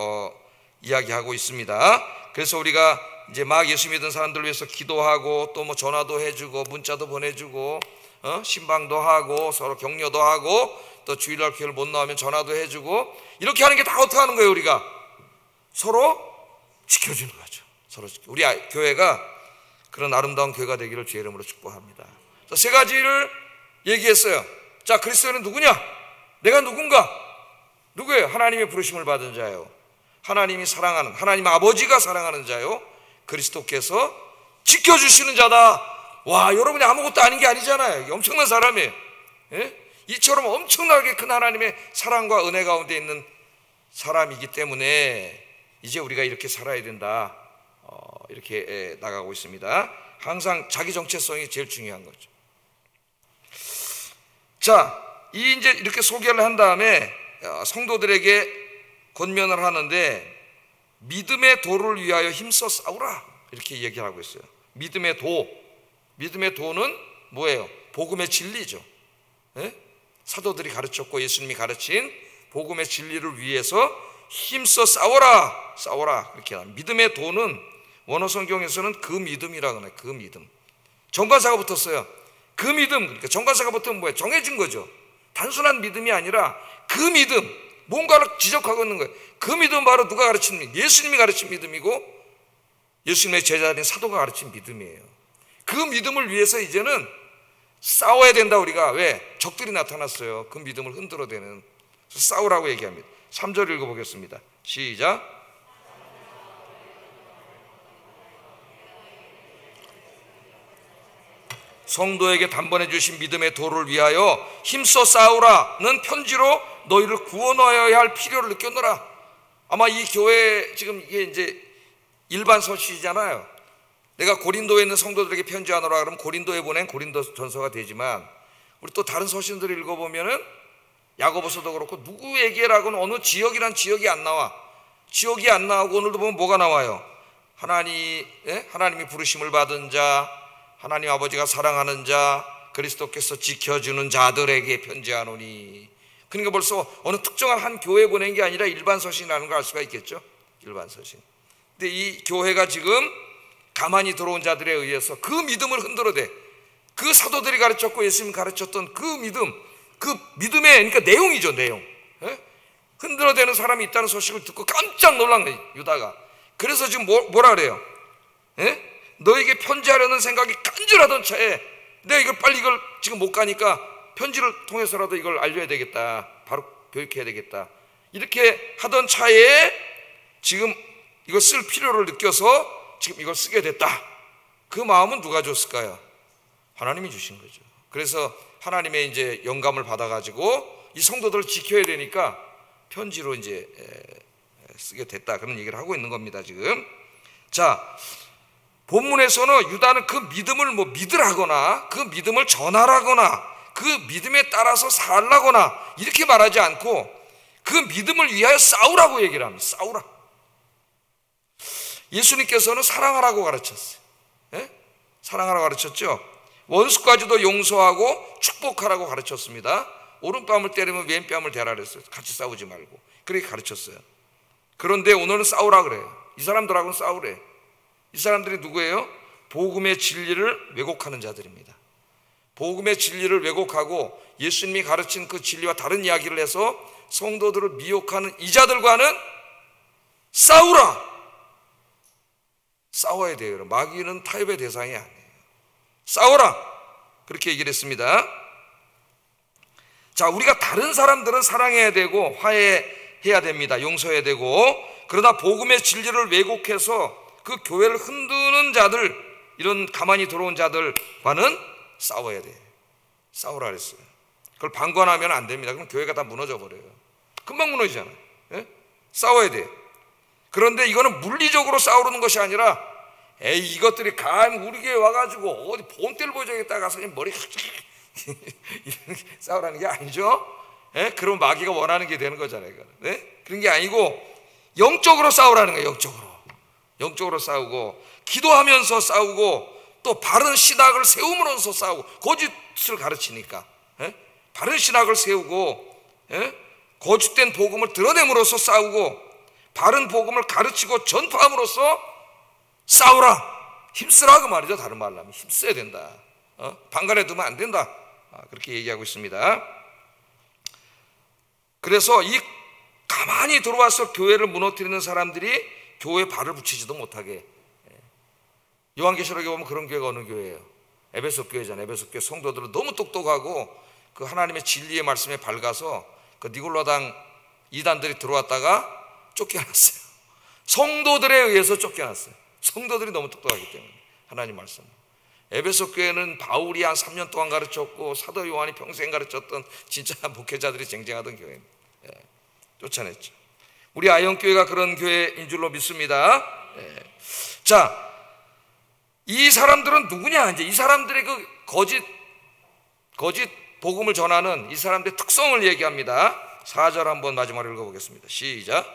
이야기하고 있습니다. 그래서 우리가 이제 막 예수 믿은 사람들 위해서 기도하고 또 뭐 전화도 해주고 문자도 보내주고 신방도 하고 서로 격려도 하고 또 주일날 교회를 못 나오면 전화도 해주고 이렇게 하는 게 다 어떻게 하는 거예요? 우리가 서로 지켜주는 거죠. 서로 우리 교회가 그런 아름다운 교회가 되기를 주의 이름으로 축복합니다. 세 가지를 얘기했어요. 자, 그리스도는 누구냐? 내가 누군가? 누구예요? 하나님의 부르심을 받은 자예요. 하나님이 사랑하는, 하나님 아버지가 사랑하는 자요, 그리스도께서 지켜주시는 자다. 와, 여러분이 아무것도 아닌 게 아니잖아요. 엄청난 사람이에요. 예? 이처럼 엄청나게 큰 하나님의 사랑과 은혜 가운데 있는 사람이기 때문에 이제 우리가 이렇게 살아야 된다. 이렇게 나가고 있습니다. 항상 자기 정체성이 제일 중요한 거죠. 자, 이제 이렇게 소개를 한 다음에 성도들에게 권면을 하는데 믿음의 도를 위하여 힘써 싸우라 이렇게 얘기를 하고 있어요. 믿음의 도, 믿음의 도는 뭐예요? 복음의 진리죠. 예? 사도들이 가르쳤고 예수님이 가르친 복음의 진리를 위해서 힘써 싸워라, 싸워라 이렇게 합니다. 믿음의 도는 원어 성경에서는 그 믿음이라고 하나요? 그 믿음. 정관사가 붙었어요. 그 믿음, 그러니까 정관사가 붙으면 뭐예요? 정해진 거죠. 단순한 믿음이 아니라 그 믿음, 뭔가를 지적하고 있는 거예요. 그 믿음은 바로 누가 가르친 믿음? 예수님이 가르친 믿음이고 예수님의 제자인 사도가 가르친 믿음이에요. 그 믿음을 위해서 이제는 싸워야 된다. 우리가 왜? 적들이 나타났어요. 그 믿음을 흔들어대는. 싸우라고 얘기합니다. 3절 읽어보겠습니다. 시작. 성도에게 단번해 주신 믿음의 도를 위하여 힘써 싸우라는 편지로 너희를 구원하여야 할 필요를 느꼈노라. 아마 이 교회 지금 이게 이제 일반 서신이잖아요. 내가 고린도에 있는 성도들에게 편지하노라 그러면 고린도에 보낸 고린도 전서가 되지만 우리 또 다른 서신들을 읽어보면은 야고보서도 그렇고 누구에게라고는 어느 지역이란 지역이 안 나와. 지역이 안 나오고 오늘도 보면 뭐가 나와요? 하나님이 부르심을 받은 자, 하나님 아버지가 사랑하는 자, 그리스도께서 지켜주는 자들에게 편지하노니. 그러니까 벌써 어느 특정한 한 교회에 보낸 게 아니라 일반 서신이라는 걸 알 수가 있겠죠. 일반 서신. 근데 이 교회가 지금 가만히 들어온 자들에 의해서 그 믿음을 흔들어대. 그 사도들이 가르쳤고 예수님이 가르쳤던 그 믿음, 그 믿음의 그러니까 내용이죠, 내용. 예? 흔들어대는 사람이 있다는 소식을 듣고 깜짝 놀란 거예요, 유다가. 그래서 지금 뭐라 그래요? 예? 너에게 편지하려는 생각이 간절하던 차에 내가 이걸 지금 못 가니까 편지를 통해서라도 이걸 알려야 되겠다. 바로 교육해야 되겠다. 이렇게 하던 차에 지금 이걸 쓸 필요를 느껴서 지금 이걸 쓰게 됐다. 그 마음은 누가 줬을까요? 하나님이 주신 거죠. 그래서 하나님의 이제 영감을 받아가지고 이 성도들을 지켜야 되니까 편지로 이제 쓰게 됐다. 그런 얘기를 하고 있는 겁니다, 지금. 자, 본문에서는 유다는 그 믿음을 믿으라거나 그 믿음을 전하라거나 그 믿음에 따라서 살라거나 이렇게 말하지 않고 그 믿음을 위하여 싸우라고 얘기를 합니다. 싸우라. 예수님께서는 사랑하라고 가르쳤어요. 예? 사랑하라고 가르쳤죠. 원수까지도 용서하고 축복하라고 가르쳤습니다. 오른뺨을 때리면 왼뺨을 대라 그랬어요. 같이 싸우지 말고. 그렇게 가르쳤어요. 그런데 오늘은 싸우라 그래요. 이 사람들하고는 싸우래. 이 사람들이 누구예요? 복음의 진리를 왜곡하는 자들입니다. 복음의 진리를 왜곡하고 예수님이 가르친 그 진리와 다른 이야기를 해서 성도들을 미혹하는 이 자들과는 싸우라. 싸워야 돼요. 마귀는 타협의 대상이 아니에요. 싸워라. 그렇게 얘기를 했습니다. 자, 우리가 다른 사람들은 사랑해야 되고 화해해야 됩니다. 용서해야 되고, 그러나 복음의 진리를 왜곡해서 그 교회를 흔드는 자들, 이런 가만히 들어온 자들과는 싸워야 돼. 싸우라 그랬어요. 그걸 방관하면 안 됩니다. 그럼 교회가 다 무너져 버려요. 금방 무너지잖아요. 예? 싸워야 돼. 그런데 이거는 물리적으로 싸우는 것이 아니라, 에이, 이것들이 감히 우리 교회 와가지고 어디 본때를 보여줘야겠다 가서 그냥 머리 싸우라는 게 아니죠. 예? 그럼 마귀가 원하는 게 되는 거잖아요. 네? 그런 게 아니고 영적으로 싸우라는 거예요. 영적으로 싸우고, 기도하면서 싸우고, 또 바른 신학을 세움으로써 싸우고, 거짓을 가르치니까 바른 신학을 세우고, 거짓된 복음을 드러냄으로써 싸우고, 바른 복음을 가르치고 전파함으로써 싸우라, 힘쓰라 그 말이죠. 다른 말로 하면 힘써야 된다. 방관해 두면 안 된다. 그렇게 얘기하고 있습니다. 그래서 이 가만히 들어와서 교회를 무너뜨리는 사람들이 교회에 발을 붙이지도 못하게. 요한계시록에 보면 그런 교회가 어느 교회예요? 에베소 교회잖아요. 에베소 교회 성도들은 너무 똑똑하고 그 하나님의 진리의 말씀에 밝아서 그 니골라당 이단들이 들어왔다가 쫓겨났어요. 성도들에 의해서 쫓겨났어요. 성도들이 너무 똑똑하기 때문에. 하나님 말씀. 에베소 교회는 바울이 한 3년 동안 가르쳤고 사도 요한이 평생 가르쳤던 진짜 목회자들이 쟁쟁하던 교회입니다. 쫓아냈죠. 우리 아영교회가 그런 교회인 줄로 믿습니다. 자, 이 사람들은 누구냐? 이제 이 사람들의 그 거짓 복음을 전하는 이 사람들의 특성을 얘기합니다. 4절 한번 마지막으로 읽어보겠습니다. 시작.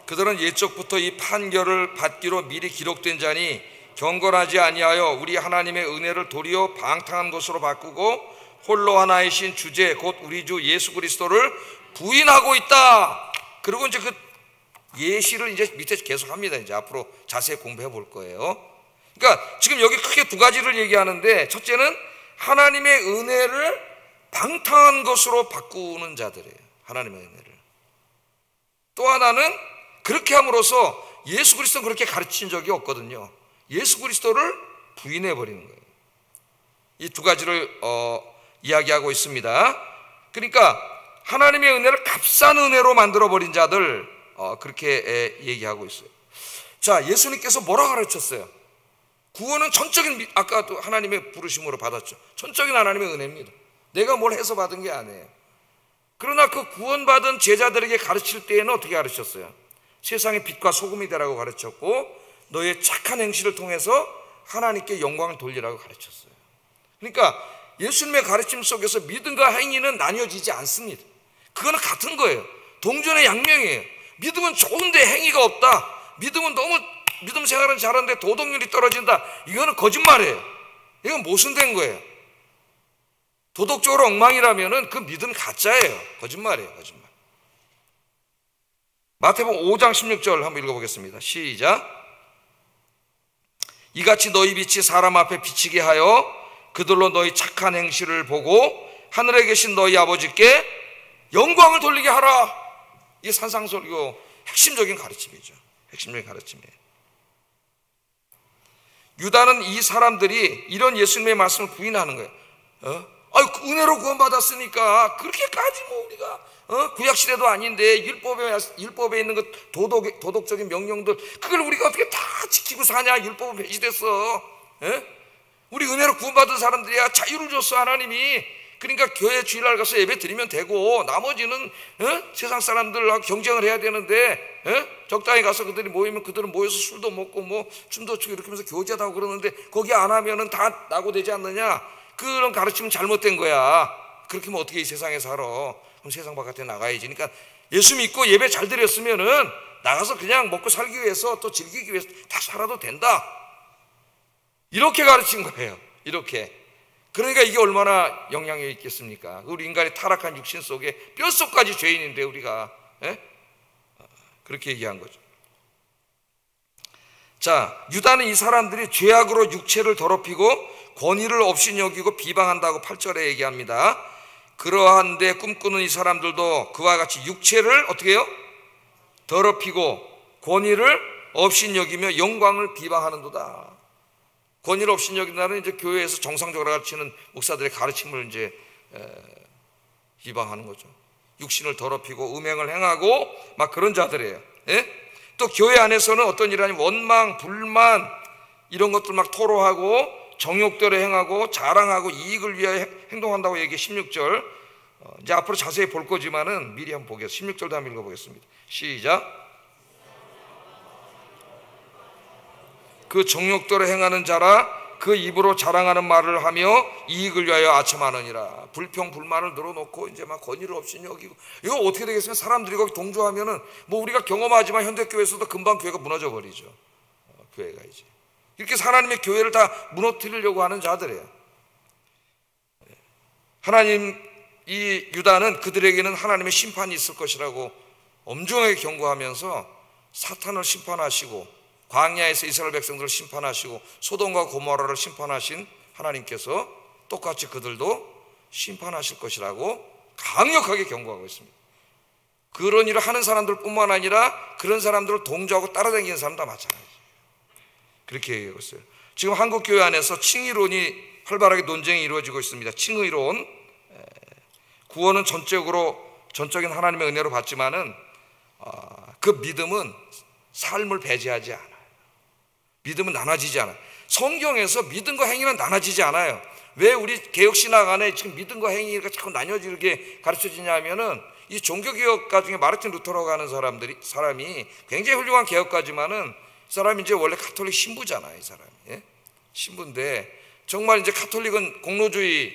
그들은 옛적부터 이 판결을 받기로 미리 기록된 자니 경건하지 아니하여 우리 하나님의 은혜를 도리어 방탕한 것으로 바꾸고 홀로 하나이신 주제 곧 우리 주 예수 그리스도를 부인하고 있다. 그리고 이제 그 예시를 이제 밑에 계속 합니다. 이제 앞으로 자세히 공부해 볼 거예요. 그러니까 지금 여기 크게 두 가지를 얘기하는데, 첫째는 하나님의 은혜를 방탕한 것으로 바꾸는 자들이에요. 하나님의 은혜를. 또 하나는 그렇게 함으로써 예수 그리스도는 그렇게 가르친 적이 없거든요. 예수 그리스도를 부인해 버리는 거예요. 이 두 가지를 이야기하고 있습니다. 그러니까 하나님의 은혜를 값싼 은혜로 만들어 버린 자들, 그렇게 얘기하고 있어요. 자, 예수님께서 뭐라 가르쳤어요? 구원은 전적인, 아까도 하나님의 부르심으로 받았죠. 전적인 하나님의 은혜입니다. 내가 뭘 해서 받은 게 아니에요. 그러나 그 구원받은 제자들에게 가르칠 때에는 어떻게 가르쳤어요? 세상의 빛과 소금이 되라고 가르쳤고, 너의 착한 행실을 통해서 하나님께 영광을 돌리라고 가르쳤어요. 그러니까 예수님의 가르침 속에서 믿음과 행위는 나뉘어지지 않습니다. 그거는 같은 거예요. 동전의 양면이에요. 믿음은 좋은데 행위가 없다. 믿음은 너무 믿음 생활은 잘하는데 도덕률이 떨어진다. 이거는 거짓말이에요. 이건 모순된 거예요. 도덕적으로 엉망이라면은 그 믿음 가짜예요. 거짓말이에요. 거짓말. 마태복음 5장 16절 한번 읽어보겠습니다. 시작. 이같이 너희 빛이 사람 앞에 비치게 하여 그들로 너희 착한 행실을 보고 하늘에 계신 너희 아버지께 영광을 돌리게 하라. 이게 산상설교 핵심적인 가르침이죠. 핵심적인 가르침이에요. 유다는 이 사람들이 이런 예수님의 말씀을 부인하는 거예요. 은혜로 구원받았으니까 그렇게까지 뭐 우리가 구약시대도 아닌데 율법에 있는 그 도덕적인 명령들, 그걸 우리가 어떻게 다 지키고 사냐? 율법은 배제됐어. 우리 은혜로 구원받은 사람들이야 자유를 줬어 하나님이. 그러니까 교회 주일날 가서 예배 드리면 되고 나머지는 세상 사람들하고 경쟁을 해야 되는데, 적당히 가서 그들이 모이면 그들은 모여서 술도 먹고 뭐 춤도 추고 이렇게 하면서 교제도 하고 그러는데 거기 안 하면은 다 낙오되지 않느냐? 그런 가르침은 잘못된 거야. 그렇게 하면 어떻게 이 세상에 살아? 그럼 세상 바깥에 나가야지. 그러니까 예수 믿고 예배 잘 드렸으면은 나가서 그냥 먹고 살기 위해서 또 즐기기 위해서 다 살아도 된다. 이렇게 가르친 거예요. 이렇게. 그러니까 이게 얼마나 영향이 있겠습니까? 우리 인간의 타락한 육신 속에 뼛속까지 죄인인데 우리가 그렇게 얘기한 거죠. 자, 유다는 이 사람들이 죄악으로 육체를 더럽히고 권위를 없이 여기고 비방한다고 8절에 얘기합니다. 그러한데 꿈꾸는 이 사람들도 그와 같이 육체를 어떻게 해요? 더럽히고 권위를 없이 여기며 영광을 비방하는도다. 권위를 없인 여긴다는 이제 교회에서 정상적으로 가르치는 목사들의 가르침을 이제 비방하는 거죠. 육신을 더럽히고 음행을 행하고 막 그런 자들이에요. 예? 또 교회 안에서는 어떤 일이 아니면 원망, 불만 이런 것들 막 토로하고 정욕대로 행하고 자랑하고 이익을 위하여 행동한다고 얘기해. 16절 이제 앞으로 자세히 볼 거지만은 미리 한번 보겠습니다. 16절도 한번 읽어보겠습니다. 시작. 그 정욕대로 행하는 자라 그 입으로 자랑하는 말을 하며 이익을 위하여 아첨하느니라. 불평 불만을 늘어놓고 이제 막 권위를 없이 여기고, 이거 어떻게 되겠어요? 사람들이 거기 동조하면은 뭐 우리가 경험하지만 현대교회에서도 금방 교회가 무너져 버리죠. 교회가 이제 이렇게 하나님의 교회를 다 무너뜨리려고 하는 자들이에요. 하나님, 이 유다는 그들에게는 하나님의 심판이 있을 것이라고 엄중하게 경고하면서 사탄을 심판하시고 광야에서 이스라엘 백성들을 심판하시고 소돔과 고모라를 심판하신 하나님께서 똑같이 그들도 심판하실 것이라고 강력하게 경고하고 있습니다. 그런 일을 하는 사람들 뿐만 아니라 그런 사람들을 동조하고 따라다니는 사람도 마찬가지예요. 그렇게 얘기하고 있어요. 지금 한국 교회 안에서 칭의론이 활발하게 논쟁이 이루어지고 있습니다. 칭의론, 구원은 전적인 하나님의 은혜로 받지만은 그 믿음은 삶을 배제하지 않아요. 믿음은 나눠지지 않아요. 성경에서 믿음과 행위는 나눠지지 않아요. 왜 우리 개혁신학 안에 지금 믿음과 행위가 자꾸 나뉘어지게 가르쳐지냐 하면은 이 종교개혁가 중에 마르틴 루터라고 하는 사람이 굉장히 훌륭한 개혁가지만은 이 사람이 이제 원래 카톨릭 신부잖아요. 이 사람이. 예? 신부인데 정말 이제 카톨릭은 공로주의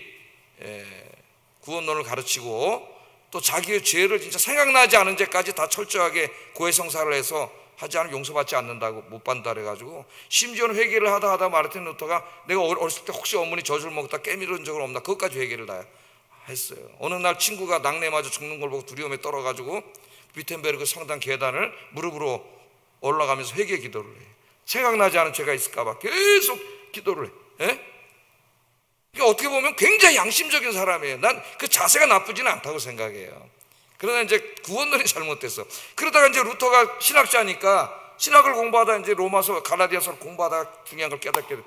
구원론을 가르치고 또 자기의 죄를 진짜 생각나지 않은 죄까지 다 철저하게 고해성사를 해서 하지 않으면 용서받지 않는다고, 못 받는다 그래가지고 심지어는 회개를 하다 마르틴 루터가 내가 어렸을 때 혹시 어머니 젖을 먹다 깨밀은 적은 없나, 그것까지 회개를 다 했어요. 어느 날 친구가 낙내 맞아 죽는 걸 보고 두려움에 떨어가지고 위텐베르그 성당 계단을 무릎으로 올라가면서 회개 기도를 해요. 생각나지 않은 죄가 있을까봐 계속 기도를 해요. 예? 그러니까 어떻게 보면 굉장히 양심적인 사람이에요. 난 그 자세가 나쁘지는 않다고 생각해요. 그러나 이제 구원론이 잘못됐어. 그러다가 이제 루터가 신학자니까 신학을 공부하다 이제 로마서 갈라디아서를 공부하다 중요한 걸 깨닫게 돼.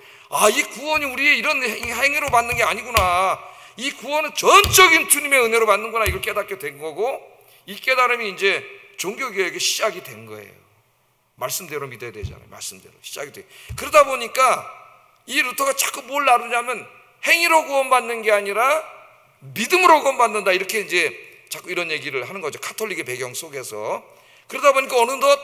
이 구원이 우리의 이런 행위로 받는 게 아니구나. 이 구원은 전적인 주님의 은혜로 받는구나. 이걸 깨닫게 된 거고, 이 깨달음이 이제 종교개혁의 시작이 된 거예요. 말씀대로 믿어야 되잖아요. 말씀대로 시작이 돼. 그러다 보니까 이 루터가 자꾸 뭘 나누냐면 행위로 구원받는 게 아니라 믿음으로 구원받는다, 이렇게 이제 자꾸 이런 얘기를 하는 거죠. 카톨릭의 배경 속에서. 그러다 보니까 어느덧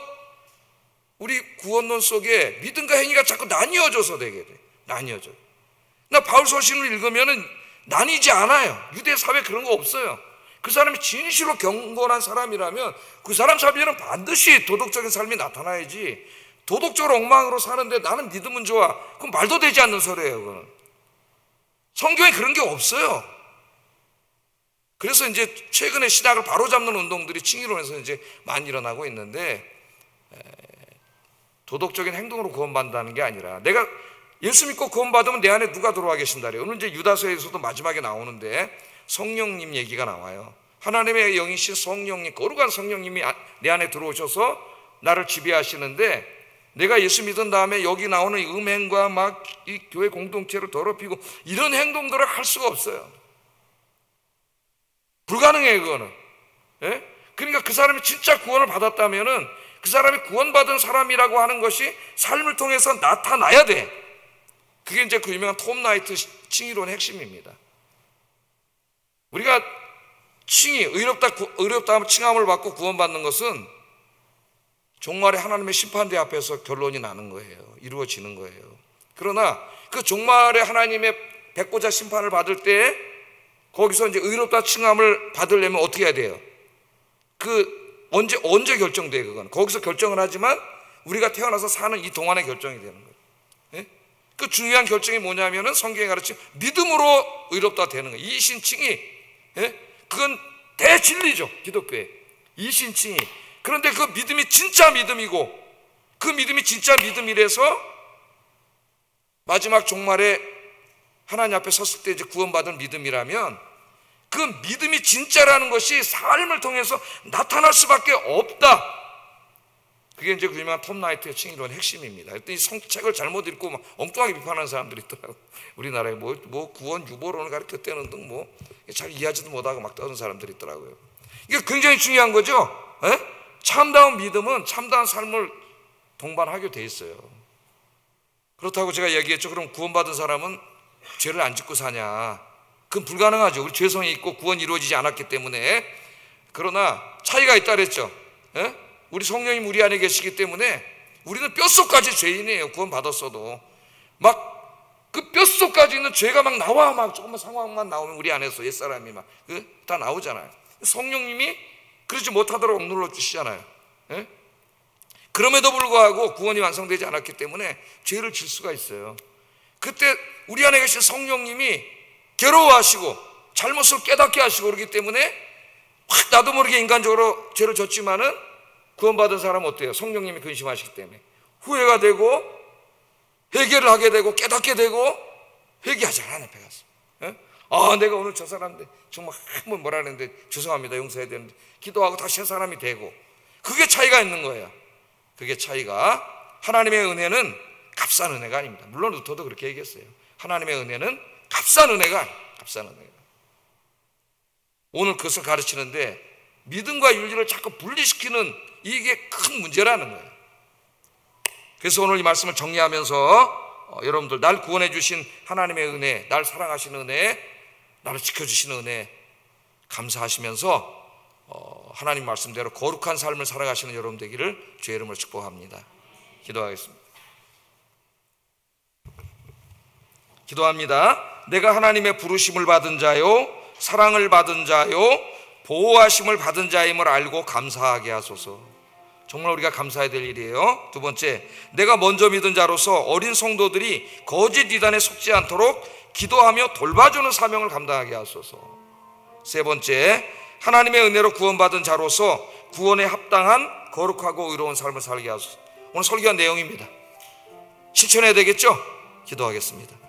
우리 구원론 속에 믿음과 행위가 자꾸 나뉘어져서 되게 돼. 나뉘어져. 나 바울 서신을 읽으면은 나뉘지 않아요. 유대 사회에 그런 거 없어요. 그 사람이 진실로 경건한 사람이라면 그 사람 삶에는 반드시 도덕적인 삶이 나타나야지, 도덕적으로 엉망으로 사는데 나는 믿음은 좋아, 그건 말도 되지 않는 소리예요. 그건 성경에 그런 게 없어요. 그래서 이제 최근에 신학을 바로잡는 운동들이 칭의론에서 이제 많이 일어나고 있는데, 도덕적인 행동으로 구원받는다는 게 아니라 내가 예수 믿고 구원받으면 내 안에 누가 들어와 계신다 그래요. 오늘 이제 유다서에서도 마지막에 나오는데 성령님 얘기가 나와요. 하나님의 영이신 성령님, 거룩한 성령님이 내 안에 들어오셔서 나를 지배하시는데, 내가 예수 믿은 다음에 여기 나오는 음행과 막 이 교회 공동체를 더럽히고 이런 행동들을 할 수가 없어요. 불가능해요, 그거는. 예? 그러니까 그 사람이 진짜 구원을 받았다면은 그 사람이 구원받은 사람이라고 하는 것이 삶을 통해서 나타나야 돼. 그게 이제 그 유명한 톰 나이트 칭의론의 핵심입니다. 우리가 의롭다 하면 칭함을 받고 구원받는 것은 종말의 하나님의 심판대 앞에서 결론이 나는 거예요. 이루어지는 거예요. 그러나 그 종말의 하나님의 백보자 심판을 받을 때 거기서 이제 의롭다 칭함을 받으려면 어떻게 해야 돼요? 언제 결정돼요, 그건? 거기서 결정을 하지만 우리가 태어나서 사는 이 동안에 결정이 되는 거예요. 예? 그 중요한 결정이 뭐냐면은 성경에 가르친 믿음으로 의롭다 되는 거예요. 이신칭의. 예? 그건 대진리죠, 기독교에. 이신칭의. 그런데 그 믿음이 진짜 믿음이고, 그 믿음이 진짜 믿음이라서 마지막 종말에 하나님 앞에 섰을 때 이제 구원받은 믿음이라면 그 믿음이 진짜라는 것이 삶을 통해서 나타날 수밖에 없다. 그게 이제 그 유명한 톰 나이트의 칭의론의 핵심입니다. 그랬더니 책을 잘못 읽고 막 엉뚱하게 비판하는 사람들이 있더라고. 우리나라에 뭐 구원 유보론을 가르쳤다는 등 뭐 잘 이해하지도 못하고 막 떠드는 사람들이 있더라고요. 이게 굉장히 중요한 거죠. 에? 참다운 믿음은 참다운 삶을 동반하게 돼 있어요. 그렇다고 제가 얘기했죠. 그럼 구원받은 사람은 죄를 안 짓고 사냐? 그건 불가능하죠. 우리 죄성이 있고 구원이 이루어지지 않았기 때문에. 그러나 차이가 있다 그랬죠. 에? 우리 성령님 우리 안에 계시기 때문에 우리는 뼛속까지 죄인이에요. 구원받았어도 막 그 뼛속까지 있는 죄가 막 나와. 막 조금만 상황만 나오면 우리 안에서 옛사람이 막 다 나오잖아요. 성령님이 그러지 못하도록 억눌러 주시잖아요. 에? 그럼에도 불구하고 구원이 완성되지 않았기 때문에 죄를 질 수가 있어요. 그때 우리 안에 계신 성령님이 괴로워하시고 잘못을 깨닫게 하시고 그러기 때문에 확 나도 모르게 인간적으로 죄를 졌지만은 구원받은 사람은 어때요? 성령님이 근심하시기 때문에 후회가 되고 회개를 하게 되고 깨닫게 되고 회개하잖아. 앞에 가서 아 내가 오늘 저 사람인데 정말 한번 뭐라 했는데 죄송합니다 용서해야 되는데 기도하고 다시 새 사람이 되고 그게 차이가 있는 거예요. 그게 차이가 하나님의 은혜는 값싼 은혜가 아닙니다. 물론 루터도 그렇게 얘기했어요. 하나님의 은혜는 값싼 은혜가 아니에요. 값싼 은혜가. 오늘 그것을 가르치는데 믿음과 윤리를 자꾸 분리시키는 이게 큰 문제라는 거예요. 그래서 오늘 이 말씀을 정리하면서 여러분들 날 구원해 주신 하나님의 은혜, 날 사랑하시는 은혜, 나를 지켜주시는 은혜 감사하시면서 하나님 말씀대로 거룩한 삶을 살아가시는 여러분 되기를 주의 이름으로 축복합니다. 기도하겠습니다. 기도합니다. 내가 하나님의 부르심을 받은 자요, 사랑을 받은 자요, 보호하심을 받은 자임을 알고 감사하게 하소서. 정말 우리가 감사해야 될 일이에요. 두 번째, 내가 먼저 믿은 자로서 어린 성도들이 거짓 이단에 속지 않도록 기도하며 돌봐주는 사명을 감당하게 하소서. 세 번째, 하나님의 은혜로 구원받은 자로서 구원에 합당한 거룩하고 의로운 삶을 살게 하소서. 오늘 설교한 내용입니다. 실천해야 되겠죠? 기도하겠습니다.